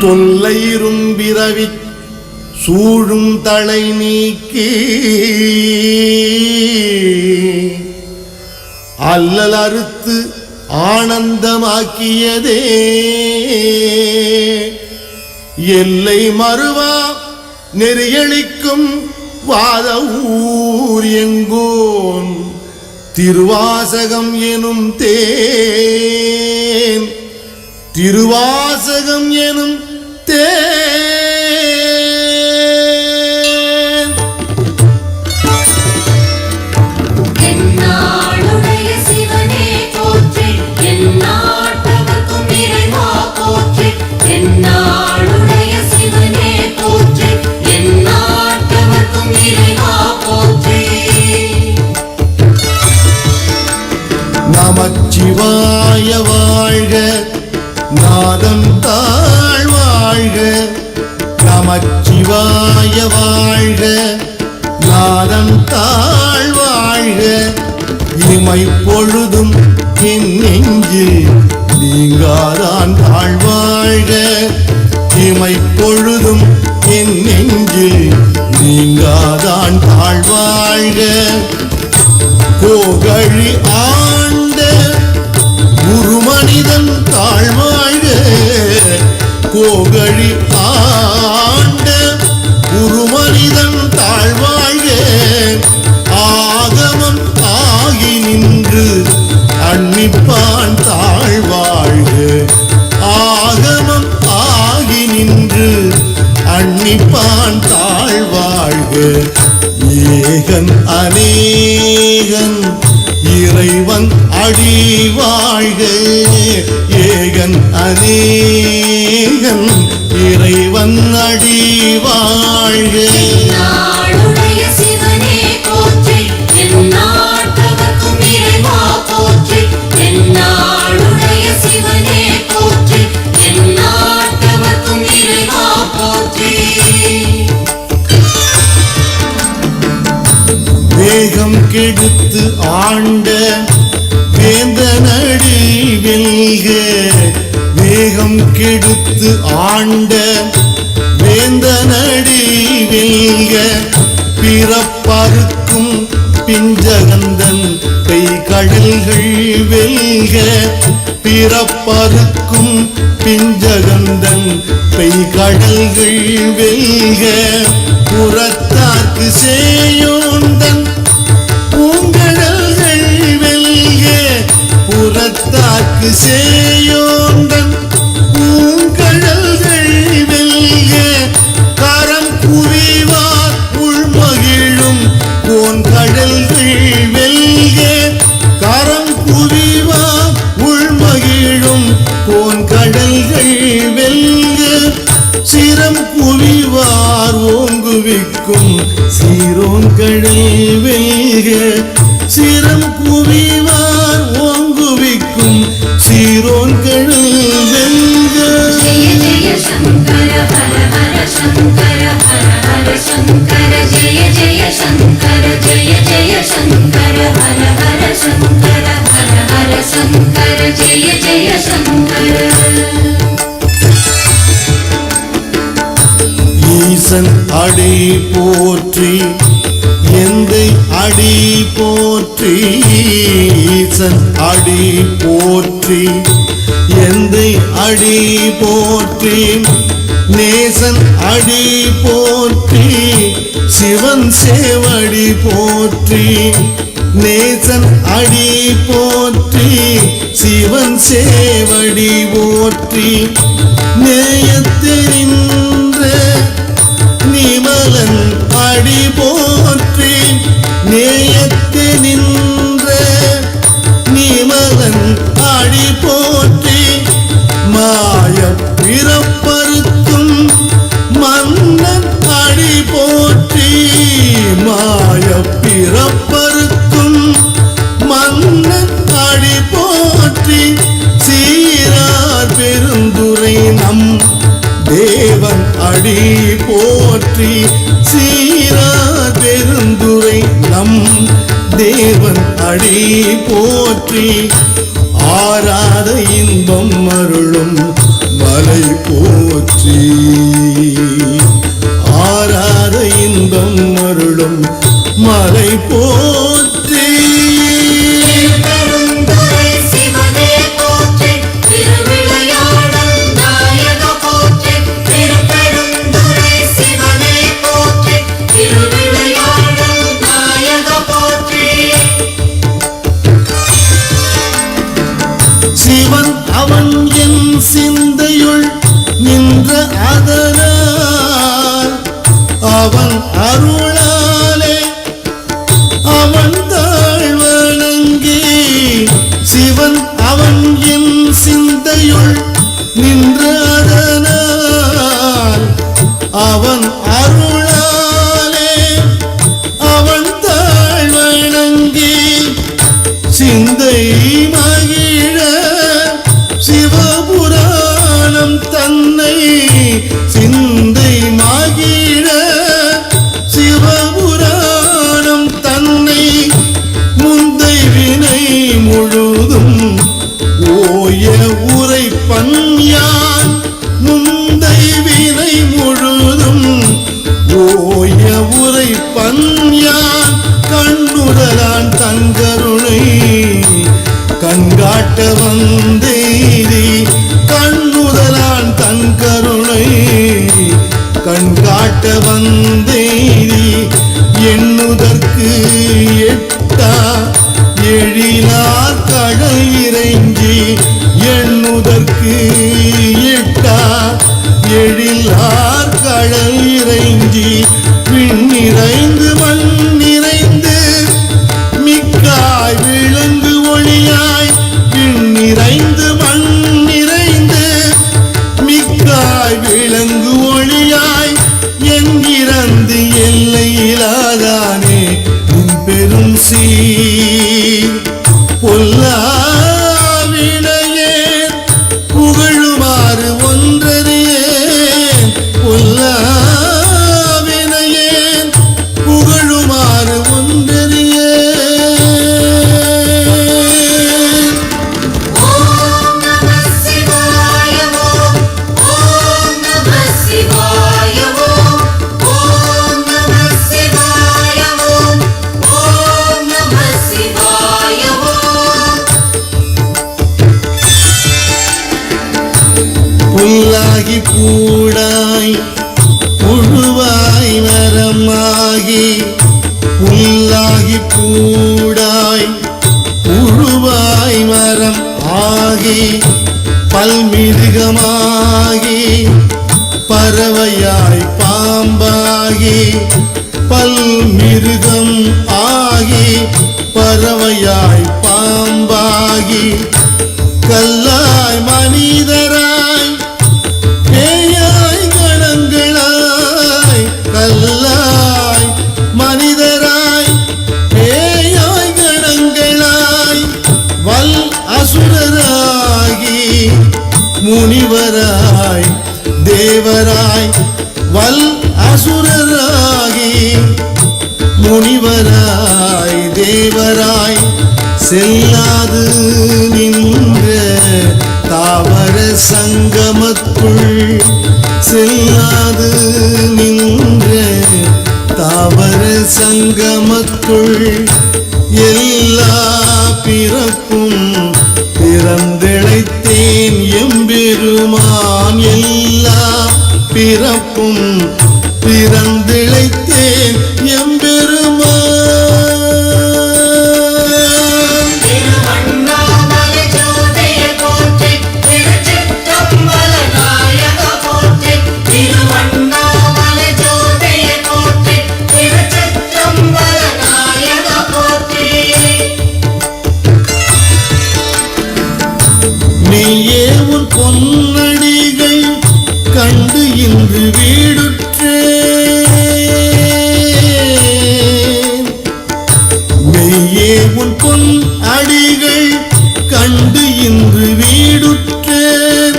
தொல்லைரும் பிறவி சூழும் தலை நீக்கி அல்லல் அறுத்து ஆனந்தமாக்கியதே எல்லை மறுவா நெறியளிக்கும் வாத ஊர் எங்கோன் திருவாசகம் எனும் தேன் திருவாசகம் எனும் தேன் என்னாளுடைய சிவனே போற்றி எந்நாட்டவர்க்கும் இறைவா போற்றி என்னாளுடைய சிவனே போற்றி எந்நாட்டவர்க்கும் இறைவா போற்றி நமச்சிவாய வாழ்க நாதம் தாழ் வாழ்க நமச்சிவாய வாழ்க நாதம் தாழ் வாழ்க இமை பொழுதும் என் நெஞ்சில் நீங்காதான் தாழ் வாழ்க இமை பொழுதும் என் நெஞ்சில் நீங்காதான் தாழ் வாழ்க கோகழி ஆண்ட குருமனிதன் தாழ்வாழ்க கோகழி ஆண்ட குருமனிதன் தாழ்வாழ்க ஆகமம் ஆகி நின்று அன்னிப்பான் தாழ்வாழ்க ஆகமம் ஆகி நின்று அன்னிப்பான் தாழ்வாழ்க ஏகன் அநேகன் இறைவன் அடி வாழ்க ஏகன் அநேகன் இறைவன் அடி வாழ்க என்னாளுடைய சிவனே போற்றி எந்நாட்டவர்க்கும் இறைவா போற்றி என்னாளுடைய சிவனே போற்றி எந்நாட்டவர்க்கும் இறைவா போற்றி வேகம் கெடுத்து ஆண்ட வேந்தனடி வெல்க வேகம் கெடுத்து ஆண்ட வேந்தனடி வெல்க பிறப்பறுக்கும் பிஞ்சகந்தன் கை கடல்கள் வெல்க பிறப்பறுக்கும் பிஞ்சகந்தன் கை கடல்கள் வெல்க புறத்தார்க்கு சேயோந்தன் பூங்கடல்கள் வெல்க புறத்தார்க்கு சேயோந்தன் பூங்கடல்கள் வெல்க கரம் குவிவார் உள்மகிழும் போன் கடல்கள் வெல்க கரம் குவிவார் உள்மகிழும் போன் கடல்கள் வெல்க சிரம் குவிவார் ஓங்குவிக்கும் சீரோன் கடல் வெல்க சிரம் குவிவார் ஓங்குவிக்கும் சீரோன் கடல் வெல்க ஜெய ஜெய சங்கர ஹர ஹர சங்கர ஹர ஹர சங்கர ஜெய ஜெய சங்கர ஜெய ஜெய சங்கர ஹர ஹர சங்கர ஹர ஹர சங்கர ஜெய ஜெய சங்கர ஈசன் அடி போற்றி எந்தை அடி போற்றி ஈசன் அடி போற்றி எந்தை அடி போற்றி நேசன் அடி போற்றி சிவன் சேவடி போற்றி நேசன் அடி போற்றி சிவன் சேவடி போற்றி நேயத்தினின்ற நிமலன் அடி போற்றி நேயத்தினின்ற நிமலன் அடி போற்றி மாய பிறப்பறுக்கும் மன்னன் அடி போற்றி மாய பிறப்பறுக்கும் மன்னன் அடி போற்றி சீரார் பெருந்துரை நம் தேவன் அடி போற்றி சீரார் பெருந்துரை நம் தேவன் அடி போற்றி ஆராத இன்பம் அருளும் மலை போற்றி ஆராத இன்பம் அருளும் மலை போற்றி திருப்பெருந்துறை சிவனே போற்றி திருவிளையாடல் நாயக போற்றி திருப்பெருந்துறை சிவனே போற்றி திருவிளையாடல் நாயக போற்றி சிவன் அவன் என் சிந்தையுள் நின்ற அதனால் அவன் அருளாலே அவன் தாழ் வணங்கி சிவன் அவன் என் சிந்தையுள் நின்ற அதனால் அவன் அருளாலே அவன் தாழ் வணங்கி சிந்தை மகிழ சிவபுராணம் தன்னை சிந்தை மகிழ சிவபுராணம் தன்னை முந்தை வினை முழுதும் ஓய உரை பன்யான் முந்தை வினை முழுதும் ஓய உரை பன்யான் கண்ணுதலான் தங்கருணை கண்காட்ட வந்தேரி கண்ணுதலான் தங்கருணை கண்காட்ட வந்தேரி எண்ணுதற்கு எட்டா எழிலார் கடல் இறைஞ்சி எண்ணுதற்கு எட்டா எழிலார் கடல் இறைஞ்சி விண்ணிறைந்து மண் நிறைந்து மிக்காய் விளங்கு ஒளியாய் விண்ணிறைந்து மண் நிறைந்து மிக்காய் விளங்கு ஒளியாய் என்கிறந்து எல்லையிலாதானே உன் பெரும் சீர் பொல்லாவினையே புகழுமாறு ஒன்றறியே பொல்லாவினையே புகழுமாறு ஒன்றறியே ஓம் நம சிவாய ஓம் ஓம் நம சிவாய ஓம் ஓம் நம சிவாய ஓம் ஓம் நம சிவாய ஓம் புல்லாகி பூடாய் புழுவாய் மரமாகி புல்லாகி பூடாய் புழுவாய் மரம் ஆகி பல்மிருகமாகி பறவையாய் பாம்பாகி பல்மிருகம் ஆகி பறவையாய் பாம்பாகி கல்லாய் மனிதராய் பேயாய் கணங்களாய் கல்லாய் மனிதராய் பேயாய் கணங்களாய் வல் அசுரராகி முனிவராய் தேவராய் வல் அசுரராகி முனிவராய் தேவராய் செல்லாது நின்ற தாவர சங்கமத்துள் செல்லாது நின்ற தாவர சங்கமத்துள் எல்லா பிறப்பும் பிறந்திழைத்தேன் எம்பெருமான் எல்லா பிறப்பும் பிறந்திழைத்தேன் எம்பெருமான் திருவண்ணாமலை ஜோதிய போற்றி திருச்சிற்றம்பல நாயக போற்றி திருவண்ணாமலை ஜோதிய போற்றி திருச்சிற்றம்பல நாயக போற்றி மெய்யே உன் பொன்னடிகள் கண்டு இன்று வீடுற்றேன் மெய்யே உன் பொன் அடிகள் கண்டு இன்று வீடுற்றேன்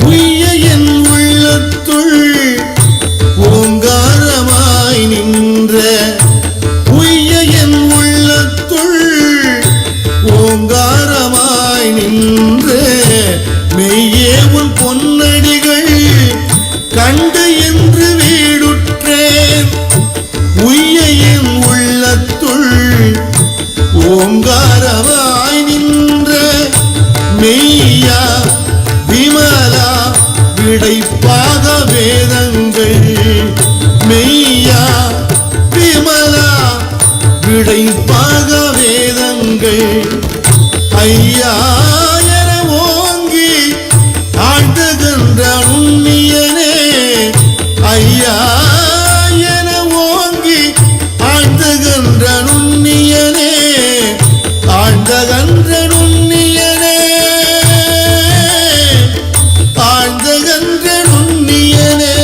உய்ய என் உள்ளத்துள் ஓங்காரமாய் நின்ற உய்ய என் உள்ளத்துள் ஓங்காரமாய் நின்ற மெய்யே உன் பொன்னை ஐயா என ஓங்கி ஆழ்த்துகின்ற உண்ணியனே, ஐயா என ஓங்கி ஆழ்த்துகின்ற உண்ணியனே, ஆழ்ந்தகன்ற உண்ணியனே, ஆழ்ந்தகன்ற உண்ணியனே.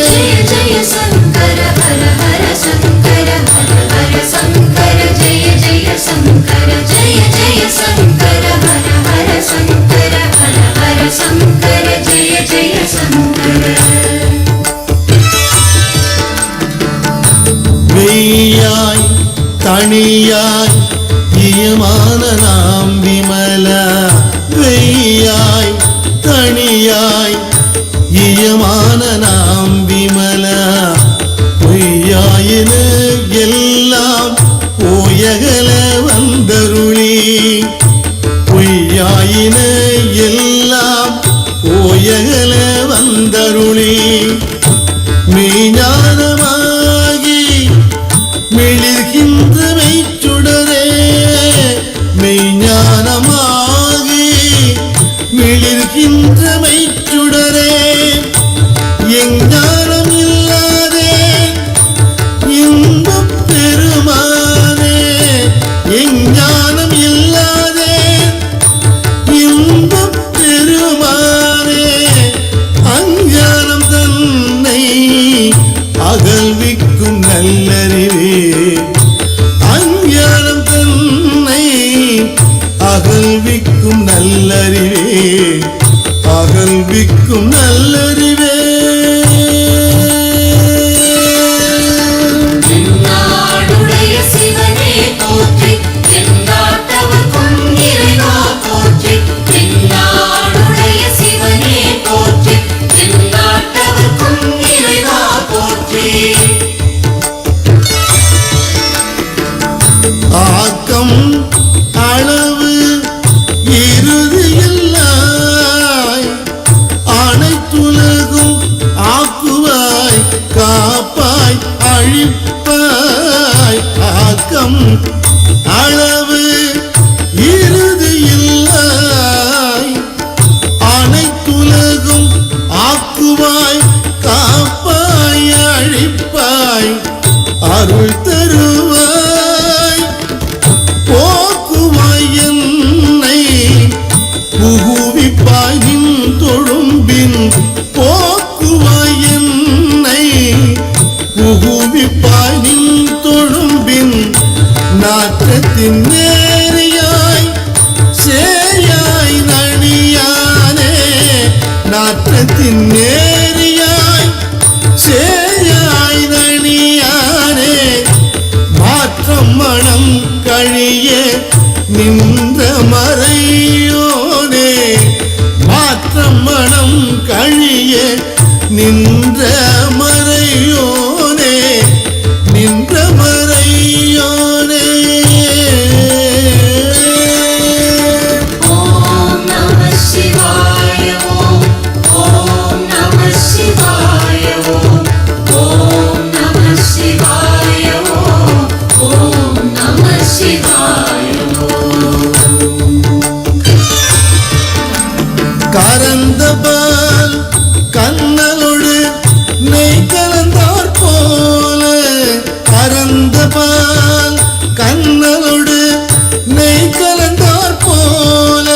ஜெய ஜெய சங்கர ஹர ஹர சங்கர ஹர ஹர சங்கர ஜெய ஜெய சங்கர ஜெய ஜெய சங்கர ஹர ஹர சங்கர ஹர ஹர சங்கர ஜெய ஜெய சங்கர. மெய்யாய் தனியாய் இயமான நாம் விமல, வெய்யாய் தனியாய் இயமான நாம் விமல, பொய்யாயின எல்லாம் போயகல வந்தருளி, பொய்யாயின எல்லாம் போயகல வந்தருளி, மெய்ஞானமாகி மிளிர்கின்ற மெய்ச்சுடரே, மெய்ஞானமாகி மிளிர்கின்ற மெய்ச்சுடரே, எஞ்ஞானம் இல்லாதே இன்பப் பெருமானே, எஞ்ஞானம் இல்லாதே இன்பப் பெருமானே, அஞ்ஞானம் தன்னை அகல்விக்கும் நல்லறிவே, அஞ்ஞானம் தன்னை அகல்விக்கும் நல்லறிவே, அகல்விக்கும் நல்லறிவே. தென்னாடுடைய சிவனே போற்றி, தென்னாட்டவர்க்கும் இறைவா போற்றி, தென்னாடுடைய சிவனே போற்றி, தென்னாட்டவர்க்கும் இறைவா போற்றி. ஆக்கம் அளவு இறுதியில்லாய், அனைத்துலகும் ஆக்குவாய் காப்பாய் அழிப்பாய், ஆக்கம் அளவு இறுதியில்லாய், அனைத்துலகும் ஆக்குவாய் காப்பாய் அழிப்பாய், அருள் தருவாய் போக்குவாய் என்னை புகுவிப்பாய் நின் தொழும்பின், போக்குவாய் என்னை புகுவிப்பாய் நின் தொழும்பின், நாற்றத்தின் நேரியாய் சேயாய் நணியானே, நாற்றத்தின் நேரியாய் சேயாய் நணியானே, மாற்றம் மனம் கழிய நின்ற மறையோனே, மாற்றம் மனம் கழிய நின்ற மறையோனே, நின்ற மறையோனே. ஓம் நம சிவாய ஓம், ஓம் நம சிவாய ஓம், ஓம் நம சிவாய ஓம், ஓம் நம சிவாய ஓம். கரந்த பால் கண்ணலோடு நெய் கலந்தார் போல, கரந்த பால் கண்ணலோடு நெய் கலந்தார் போல,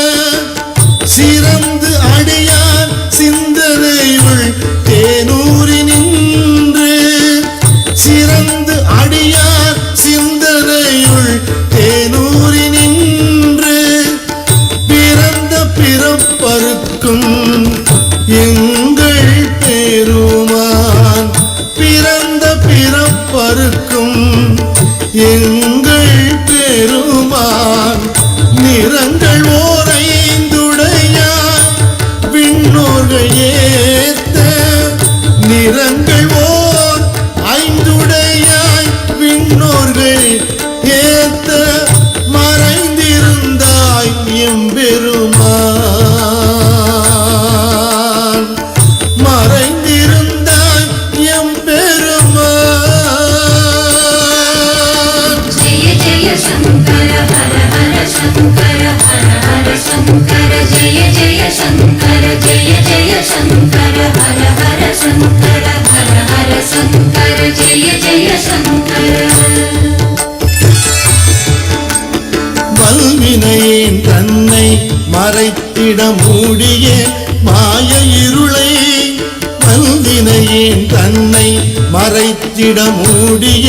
சிறந்து அடியார் சிந்தனையுள் தேனூரி நின்று, சிறந்து அடியார் சிந்தனையுள் தேனூரி நின்று, பிறந்த பிறப்பருக்கும் जय जय शङ्कर जय जय शङ्कर हर हर शङ्कर हर हर शङ्कर जय जय शङ्कर வல்வினையின் தன்னை மறைத்திட மூடிய மாய இருளை வல்வினையின் தன்னை மறைத்திட மூடிய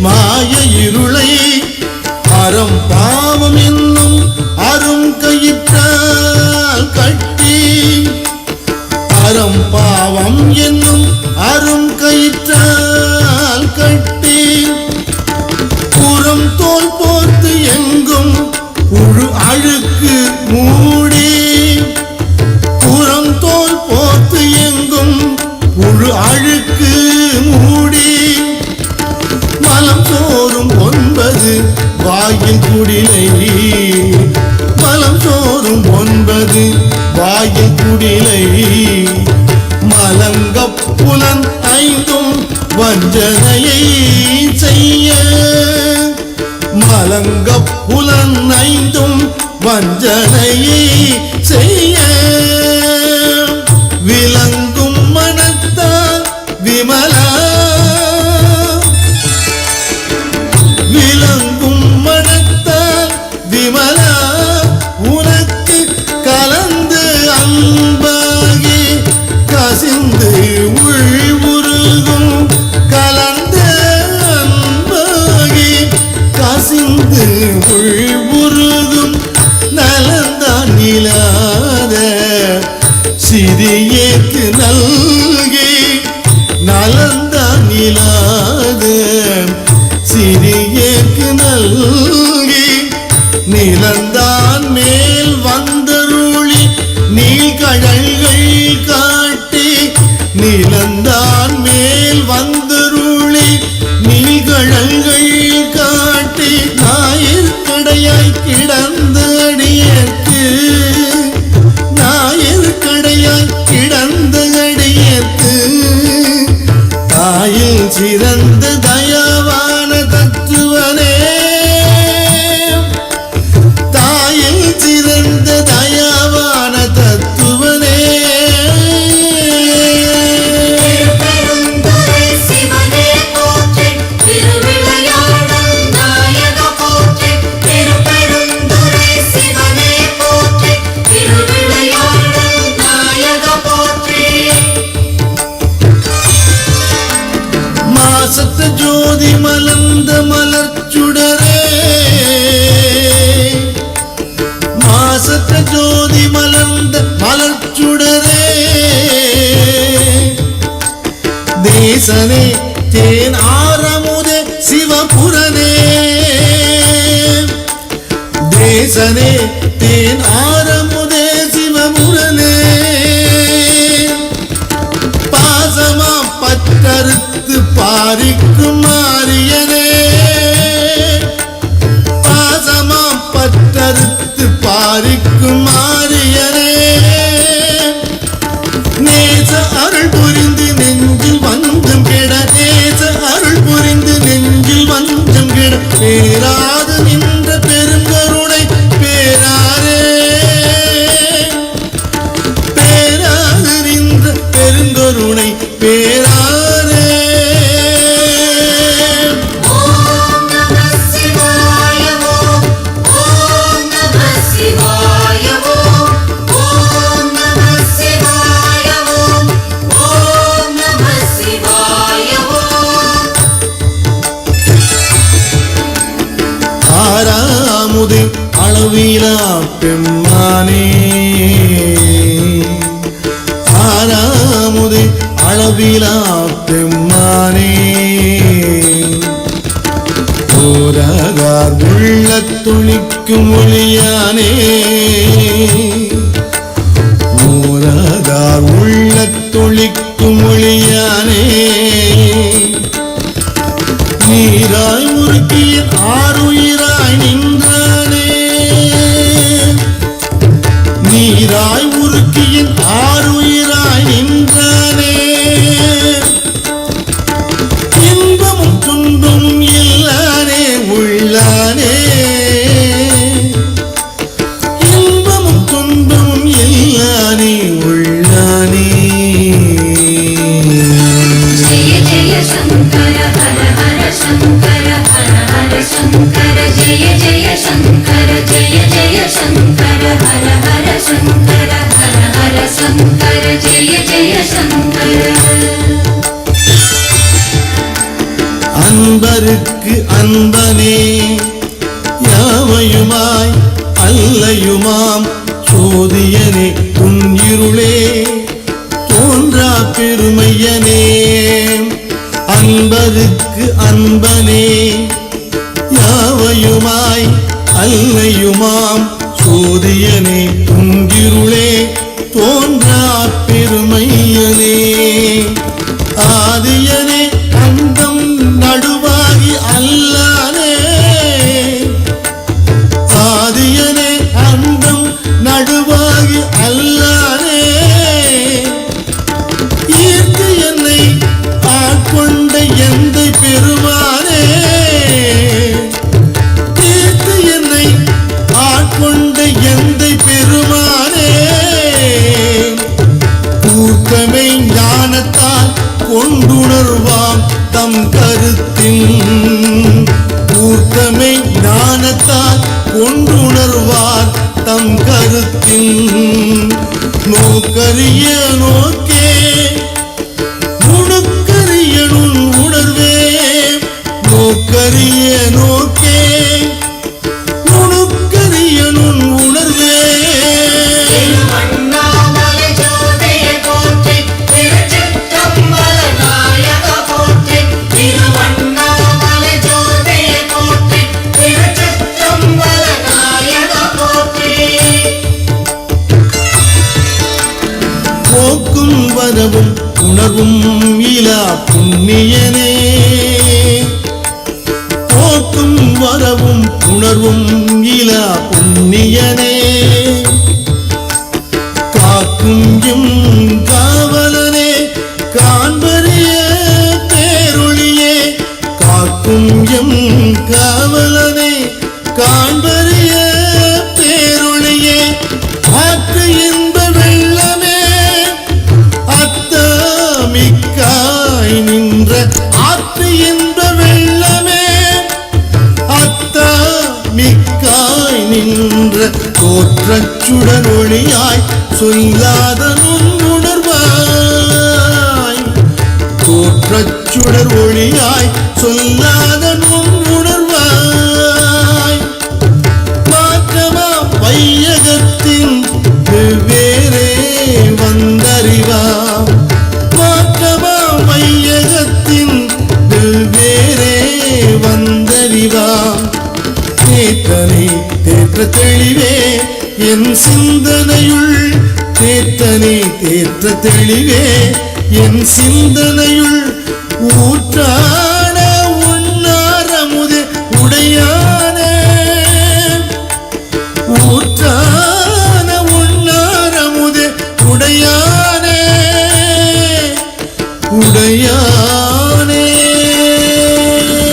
மாய இருளை அறம் பாவம் என்னும் அரும் கயிற்றால் கட்டி அறம் பாவம் என்னும் அரும் கயிற்றால் கட்டி புறம் தோல் போர்த்து எங்கும் புழு அழுக்கு மூடி புறம் தோல் போர்த்து எங்கும் புழு அழுக்கு மூடி மலம் சோறும் 9 வாயில் குடிலை மலம் சோறும் 9 வாயில் குடிலை மலங்கப் புலன் 5 வஞ்சனையை செய்ய மலங்கப் புலன் 5 வஞ்சனையை செய்ய விளங்கும் மனத்தால் விமலா விளங்கும் மனத்தால் விமலா உனக்கு கலந்து அன்பாகி கசிந்து உள்வுருகும் கலந்து அன்பாகி கசிந்து உள்வுருகும் நலந்தான் இல்லாத சிறியேக்கு நல்கி நலந்தான் இல்லாத சிறியேக்கு நல்கி நிலந்தான் மேல் வந்தருளி நீழ்கழல்கள் காட்டி நிலந்தான் மேல் வந்தருளி நீழ்கழல்கள் காட்டி ஞாயிற்கடையாய் கிடந்த அடியேற்கு ஞாயிற்கடையாய் கிடந்த அடியேற்கு தாயில் சிறந்த தயவான தத்துவனே தாயில் சிறந்த தயவான தத்துவனே திருப்பெருந்துறை சிவனே போற்றி திருவிளையாடல் நாயக போற்றி திருப்பெருந்துறை சிவனே போற்றி திருவிளையாடல் நாயக போற்றி மாசத்த ஜோதி மலர்ந்த மலர்ச்சுடரே மாசத்த ஜோதி மலர்ந்த மலர்ச்சுடரே தேசனே தேன் ஆரமுதே சிவபுரனே தேசனே தேன் ஆரமுதே சிவபுரனே பாசமா பற்றறுத்து பாரிக்கும் மாரியனே பாசமா பற்றறுத்து பாரிக்கும் மாரியனே நேச அருள் புரிந்து நெஞ்சில் வஞ்சம் கெட நேச அருள் புரிந்து நெஞ்சில் வஞ்சம் கெட பேராது நின்ற பெருங்கருணை பேராரே பேராது நின்ற பெருங்கருணை பேராரே ஓம் நம சிவாய ஓம் நம சிவாய ஓம் நம சிவாய ஓம் நம சிவாய ஆறாமுதே அளவிலா பெம்மானே ஆறாமுதே அளவிலா பெம்மானே ஓராதார் உள்ளத் துளிக்கும் ஒளியானே ஓராதார் உள்ளத் துளிக்கும் ஒளியானே நீராய் முறுக்கிய ஆறுயிராய் நின்றானே நீராய் உருக்கிய ஆறுயிராய் நின்றானே இன்பமும் துன்பமும் இல்லானே உள்ளானே இன்பமும் துன்பமும் शङ्कर हर हर शङ्कर हर हर शङ्कर जय जय शङ्कर அன்பருக்கு அன்பனே யாவையுமாய் அல்லையுமாம் சோதியனே உன் இருளே தோன்றா பெருமையனே அன்பருக்கு அன்பனே யாவையுமாய் அல்லையுமாம் சோதியனே உன் இருளே தோன்றா பெருமையனே ஆதியனே அந்தம் நடுவாகி அல்லானே ஆதியனே அந்தம் நடுவாகி அல்லானே ஈர்த்து என்னை ஆட்கொண்ட எந்தை பெருமானே ஈர்த்து என்னை ஆட்கொண்ட எந்தை பெருமானே கூர்த்தமை ஞானத்தால் கொண்டுணர்வாம் தம் கருத்தின் கூர்த்தமை ஞானத்தால் கொண்டுணர்வார் தம் கருத்தின் நோக்கரிய நோக்கே நுணுக்கரிய நுண் உணர்வே நோக்கரிய நோக்கே நுணுக்கரிய நுண் உணர்வே போக்கும் வரவும் உணர்வும் இலா புண்ணியனே போக்கும் வரவும் உணர்வும் இலா புண்ணியனே காக்கும் எம் காவலனே காண்பறிய பேரொழியே காக்கும் எம் காவலனே காண்பறிய பேரொழியே ஆற்று இன்ப வெள்ளமே அத்தமிக்காய் நின்ற ஆற்று இன்ப வெள்ளமே அத்தமிக்காய் நின்ற தோற்றச்சுடன் ஒளியாய் சொல்லாத நுண்ணுணர்வாய் தோற்றச்சுடர் ஒளியாய் சொல்லாத நுண்ணுணர்வாய் மாற்றமா வையகத்தின் வெவ்வேறே வந்தறிவாம் மாற்றமா வையகத்தின் வெவ்வேறே வந்தறிவாம் தேற்றனை தேற்ற தெளிவே என் சிந்தனையுள் தேற்றனை தேற்ற தெளிவே என் சிந்தனையுள் ஊற்றான உன்னாரமுதே உடையானே ஊற்றான உன்னாரமுதே உடையானே உடையானே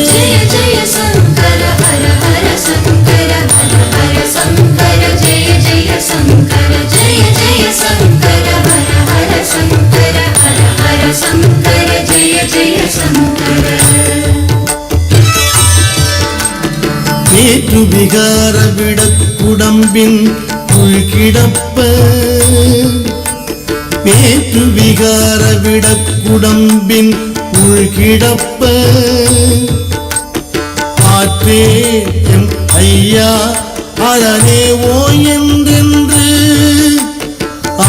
जय जय शङ्कर हर हर शङ्कर हर हर शङ्कर जय जय शङ्कर जय जय शङ्कर हर हर शङ्कर हर हर शङ्कर जय जय शङ्कर நேற்று விகார விடக்குடம்பின் உள்கிடப்ப நேற்று விகார விடக்குடம்பின் உள்கிடப்ப ஆற்றே எம் ஐயா அரணே ஓ என்றென்று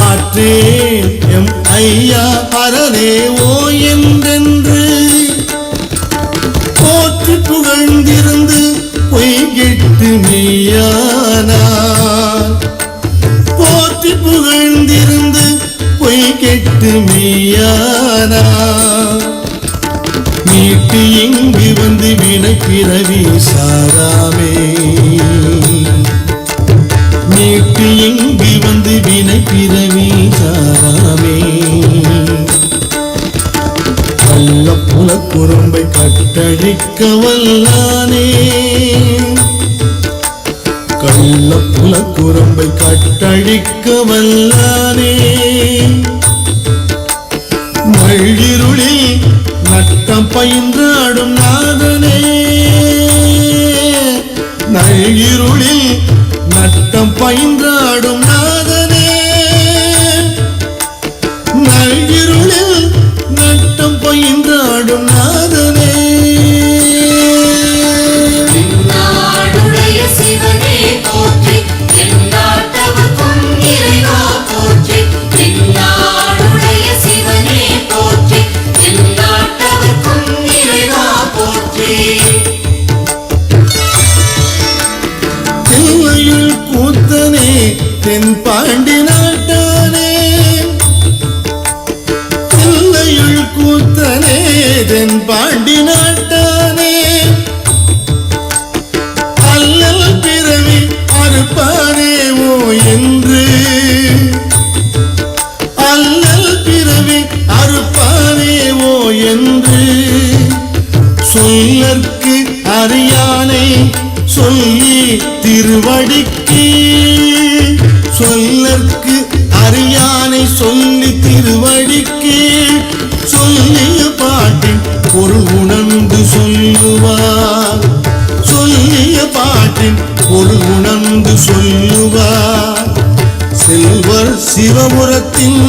ஆற்றே எம் ஐயா அரணே ஓ என்றென்று போற்றி புகழ்ந்திருந்து பொய்கெட்டு மெய்யானார் போற்றி புகழ்ந்திருந்து பொய்கெட்டு மெய்யானார் மீட்டு இங்கு வந்து வினை பிறவி சாராமே மீட்டு இங்கு வந்து வினை பிறவி சாராமே கள்ள புலக்குறும்பை கட்டழிக்க வல்லானே கள்ள புலக்குறும்பை கட்டழிக்க வல்லானே நள்ளிருளில் நட்டம் பயின்றாடும் நாதனே நள்ளிருளில் நட்ட நட்டம் பயின்றாடும் நாதனே நள்ளிருளில் நட்டம் பயின்றாடும் நாதனே நாடுடைய சிவனே போற்றி எந்நாட்டவர்க்கும் இறைவா போற்றி நாடுடைய சிவனே போற்றி எந்நாட்டவர்க்கும் இறைவா போற்றி தில்லையுள் கூத்தனே தென்பாண்டி நாட்டானே தில்லையுள் கூத்தனே தென்பாண்டி நாட்டானே அல்லல் பிறவி அறுப்பானேவோ என்று அல்லல் பிறவி அறுப்பானேவோ என்று சொல்லற்கு அறியானை சொல்லி திருவடிக்கு சொல்லற்கு அறியானை சொல்லி திருவடிக்கு சொல்லிய பாட்டின் பொருள் உணர்ந்து சொல்லுவார் சொல்லிய பாட்டின் பொருள் உணர்ந்து சொல்லுவார் செல்வர் சிவபுரத்தின்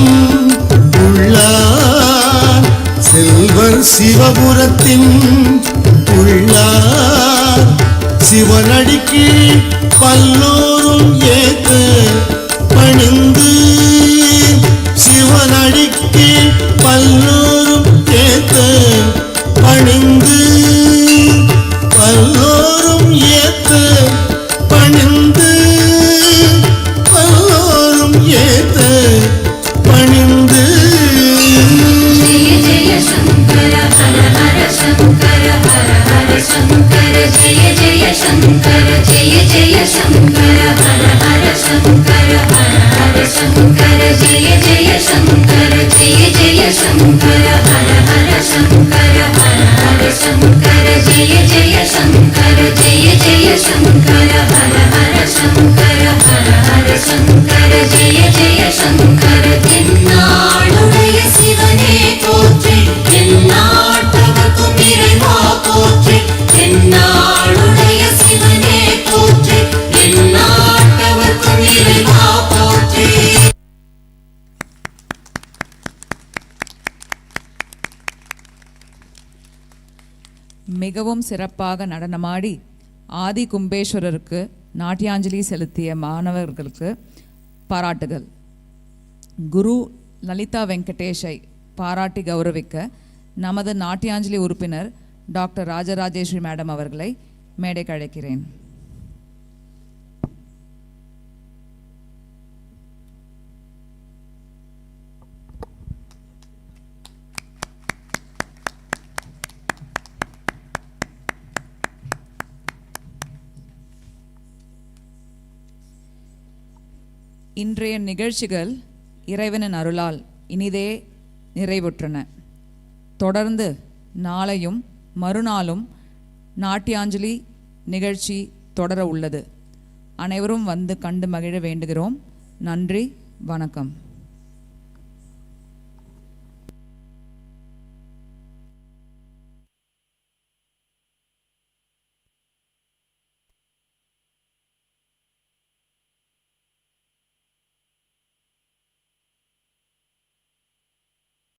உள்ளார் செல்வர் சிவபுரத்தின் உள்ளார் சிவனடிக்கு பல்லோரும் ஏத்த பணிந்து சிவனடிக்கு பல்லோரும் ஏத்த பணிந்து பல்லோரும் ஏத்த பணிந்து பல்லோரும் ஏத்த பணிந்து ஜெய ஜெய சங்கர ஹர ஹர சங்கர ஹர ஹர சங்கர ஜெய ஜெய சங்கர ஜெய ஜெய சங்கர ஹர ஹர சங்கர ஹர ஹர சங்கர ஜெய ஜெய சங்கர ஜெய ஜெய சங்கர ஹர ஹர சங்கர ஹர ஹர சங்கர ஜெய ஜெய சங்கர ஜெய ஜெய சங்கர ஹர ஹர சங்கர ஹர ஹர சங்கர ஜெய ஜெய சங்கர தென்னாடுடைய சிவனே போற்றி எந்நாட்டவர்க்கும் இறைவா போற்றி தென்னாடுடைய சிவனே போற்றி எந்நாட்டவர்க்கும் இறைவா போற்றி மிகவும் சிறப்பாக நடனமாடி ஆதி கும்பேஸ்வரருக்கு நாட்டியாஞ்சலி செலுத்திய மாணவர்களுக்கு பாராட்டுகள். குரு லலிதா வெங்கடேஷை பாராட்டி கௌரவிக்க நமது நாட்டியாஞ்சலி உறுப்பினர் டாக்டர் ராஜராஜேஸ்வரி மேடம் அவர்களை மேடைக்கு அழைக்கிறேன். இன்றைய நிகழ்ச்சிகள் இறைவனின் அருளால் இனிதே நிறைவுற்றன. தொடர்ந்து நாளையும் மறுநாளும் நாட்டியாஞ்சலி நிகழ்ச்சி தொடர உள்ளது. அனைவரும் வந்து கண்டு மகிழ வேண்டுகிறோம். நன்றி, வணக்கம்.